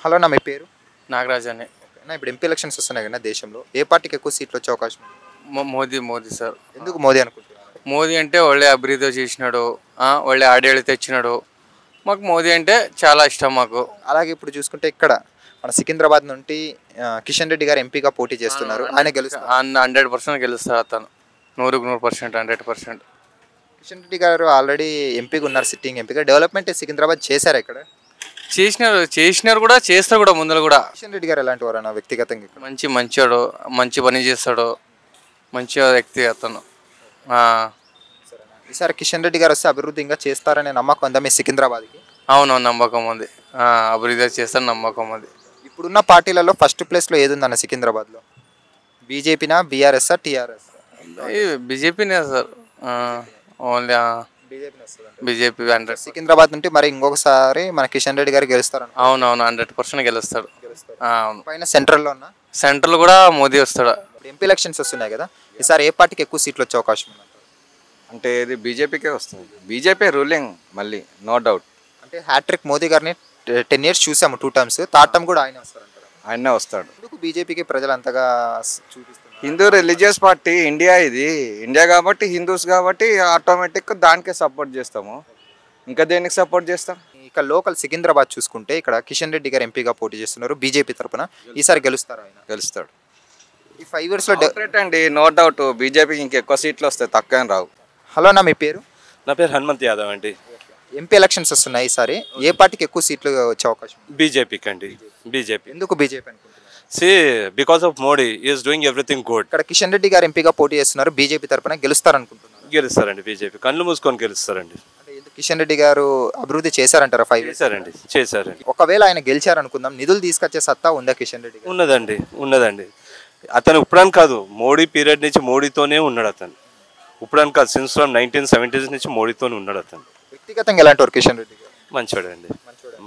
Hello నా మీ పేరు? నాగరాజ్ అని. ఓకేనా, ఇప్పుడు ఎంపీ ఎలక్షన్స్ వస్తున్నాయి కదా దేశంలో, ఏ పార్టీకి ఎక్కువ సీట్లు వచ్చే అవకాశం ఉంది? మోదీ సార్. ఎందుకు మోదీ అనుకుంటున్నారు? మోదీ అంటే ఒళ్ళే అభివృద్ధి చేసినాడు, ఒళ్ళే ఆడేళ్ళు తెచ్చినాడు. మాకు మోదీ అంటే చాలా ఇష్టం మాకు. అలాగే ఇప్పుడు చూసుకుంటే ఇక్కడ మన సికింద్రాబాద్ నుండి కిషన్ రెడ్డి గారు ఎంపీగా పోటీ చేస్తున్నారు. ఆయన గెలుస్తారు. 100% గెలుస్తారు అతను. 100% 100%. కిషన్ రెడ్డి గారు ఆల్రెడీ ఎంపీగా ఉన్నారు, సిట్టింగ్ ఎంపీగా. డెవలప్మెంట్ సికింద్రాబాద్ చేశారు ఇక్కడ. చేసినారు కూడా, చేస్తారు కూడా ముందర కూడా. కిషన్ రెడ్డి గారు ఎలాంటి వారు అన్న వ్యక్తిగతంగా? మంచోడు, మంచి పని చేస్తాడు, మంచి వ్యక్తి అతను. ఈసారి కిషన్ రెడ్డి గారు వస్తే అభివృద్ధి ఇంకా చేస్తారనే నమ్మకం ఉందా మీ సికింద్రాబాద్కి? అవునవును, నమ్మకం ఉంది. అభివృద్ధి చేస్తారని నమ్మకం ఉంది. ఇప్పుడున్న పార్టీలలో ఫస్ట్ ప్లేస్లో ఏది ఉందన్న సికింద్రాబాద్లో? బీజేపీనా, బీఆర్ఎస్ఆ, టీఆర్ఎస్? బీజేపీనే సార్. Only BJP 100. సికింద్రాబాద్ నుండి మరి ఇంకొకసారి మన కిషన్ రెడ్డి గారు గెలుస్తారు. అవునవును, 100% గెలుస్తాడు. అవును. పైన సెంట్రల్లో ఉన్న సెంట్రల్ కూడా మోదీ వస్తాడు. ఎంపీ ఎలక్షన్స్ వస్తున్నాయి కదా, ఈసారి ఏ పార్టీకి ఎక్కువ సీట్లు వచ్చే అవకాశం ఉంది? అంటే ఇది బీజేపీకే వస్తుంది. బీజేపీ రూలింగ్ మళ్ళీ, నో డౌట్. అంటే హ్యాట్రిక్ మోదీ గారిని 10 years చూసాము, 2 times. థర్డ్ టైం కూడా ఆయన వస్తారంటారు. ఆయనే వస్తాడు. ఎందుకు బీజేపీకి ప్రజలు అంతగా చూపిస్తున్నారు? హిందూ రిలీజియస్ పార్టీ ఇండియా, ఇది ఇండియా కాబట్టి, హిందూస్ కాబట్టి ఆటోమేటిక్ దానికే సపోర్ట్ చేస్తాము. ఇంకా దేనికి సపోర్ట్ చేస్తాం? ఇక లోకల్ సికింద్రాబాద్ చూసుకుంటే ఇక్కడ కిషన్ రెడ్డి గారు ఎంపీగా పోటీ చేస్తున్నారు బీజేపీ తరఫున. ఈసారి గెలుస్తారు ఆయన? గెలుస్తాడు. ఈ 5 yearsలో అండి, నో డౌట్. బీజేపీకి ఇంకెక్కువ సీట్లు వస్తాయి, తక్కువ రావు. హలో నా మీ పేరు? నా పేరు హనుమంత్ యాదవ్ అండి. ఎంపీ ఎలక్షన్స్ వస్తున్నాయి, ఈసారి ఏ పార్టీకి ఎక్కువ సీట్లు వచ్చే అవకాశం? బీజేపీకి అండి. బీజేపీ. ఎందుకు బీజేపీ అనుకుంటున్నారు? Because of Modi is doing everything good. ఇక్కడ కిషన్ రెడ్డి గారు ఎంపీగా పోటీ చేస్తున్నారు, బీజేపీ తరఫున. గెలుస్తారనుకుంటున్నారు? గెలుస్తారండి. బీజేపీ కళ్ళు మూసుకొని గెలుస్తారండి. అంటే ఎందుకు కిషన్ రెడ్డి గారు అభివృద్ధి చేశారంటారా 5 years? చేశారండి. ఒకవేళ ఆయన గెలిచారనుకుందాం, నిధులు తీసుకొచ్చే సత్తా ఉందా కిషన్ రెడ్డి గారు? ఉన్నదండి. అతను ఇప్పుడని కాదు, మోడీ పీరియడ్ నుంచి మోడీతోనే ఉన్నాడు అతను. ఇప్పుడని కాదు, సిన్స్ ఫ్రమ్ 1970s నుంచి మోడీతోనే ఉన్నాడు అతను. వ్యక్తిగతంగా ఎలాంటి వారు కిషన్ రెడ్డి గారు? మంచోడు అండి,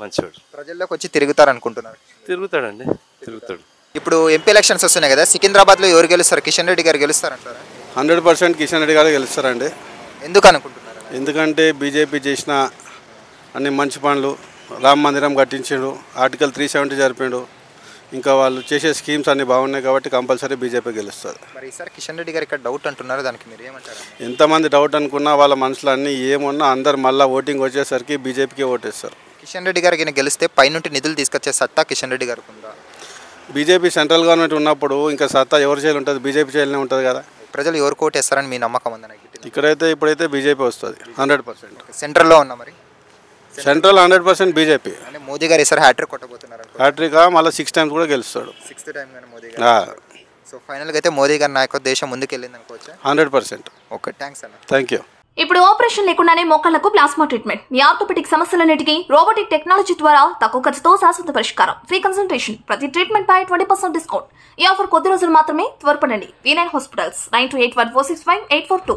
మంచోడు. ప్రజల్లోకి వచ్చి తిరుగుతారనుకుంటున్నారు? తిరుగుతాడు. ఇప్పుడు ఎంపీ ఎలక్షన్స్ వస్తున్నాయి కదా, సికింద్రాబాద్లో ఎవరు గెలుస్తారు? కిషన్ రెడ్డి గారు గెలుస్తారంటారా? 100% కిషన్ రెడ్డి గారు గెలుస్తారండి. ఎందుకు అనుకుంటున్నారు? ఎందుకంటే బీజేపీ చేసిన అన్ని మంచి పనులు, రామ మందిరం కట్టించాడు, ఆర్టికల్ 370 జరిపాడు, ఇంకా వాళ్ళు చేసే స్కీమ్స్ అన్ని బాగున్నాయి కాబట్టి కంపల్సరీ బీజేపీ గెలుస్తుంది. మరి ఈసారి కిషన్ రెడ్డి గారు ఇక్కడ డౌట్ అంటున్నారు, దానికి మీరు ఏమంటారు? ఎంతమంది డౌట్ అనుకున్నా వాళ్ళ మనసులో అన్నీ ఏమున్నా అందరు మళ్ళీ ఓటింగ్ వచ్చేసరికి బీజేపీకి ఓటేస్తారు. కిషన్ రెడ్డి గారికి గెలిస్తే పైనుండి నిధులు తీసుకొచ్చే సత్తా కిషన్ రెడ్డి గారికి ఉందా? బీజేపీ సెంట్రల్ గవర్నమెంట్ ఉన్నప్పుడు ఇంకా సత్తా ఎవరి చేయాలి ఉంటుంది? బీజేపీ చేయాలనే ఉంటుంది కదా. ప్రజలు ఎవరు కోటేస్తారని మీ నమ్మకం ఉందని? ఇప్పుడైతే బీజేపీ వస్తుంది 100%. సెంట్రల్లో ఉన్నా మరి? Central 100% BJP. అంటే మోదీ గారు ఈసారి హ్యాట్రిక్ కొట్టబోతున్నారు. హ్యాట్రిక్ మళ్ళీ 6 times కూడా గెలుస్తాడు. 6th time కానీ మోదీ గారు. సో ఫైనల్గా అయితే మోదీ గారి నాయకత్వం దేశం ముందుకు వెళ్ళింది అనుకోవచ్చు. 100%. ఓకే, థ్యాంక్స్ అన్న. Thank you. ఇప్పుడు ఆపరేషన్ లేకుండానే మోకాళ్లకు ప్లాస్మా ట్రీట్మెంట్. మీ ఆర్థోపెటిక్ సమస్యలన్నిటికీ రోబోటిక్ టెక్నాలజీ ద్వారా తక్కువ ఖర్చుతో శాశ్వత పరిష్కారం. Free consultation. ప్రతి ట్రీట్మెంట్ పై 20% డిస్కౌంట్. ఈ ఆఫర్ కొద్ది రోజులు మాత్రమే. త్వరపడండి. V9 hospitals 9281465842.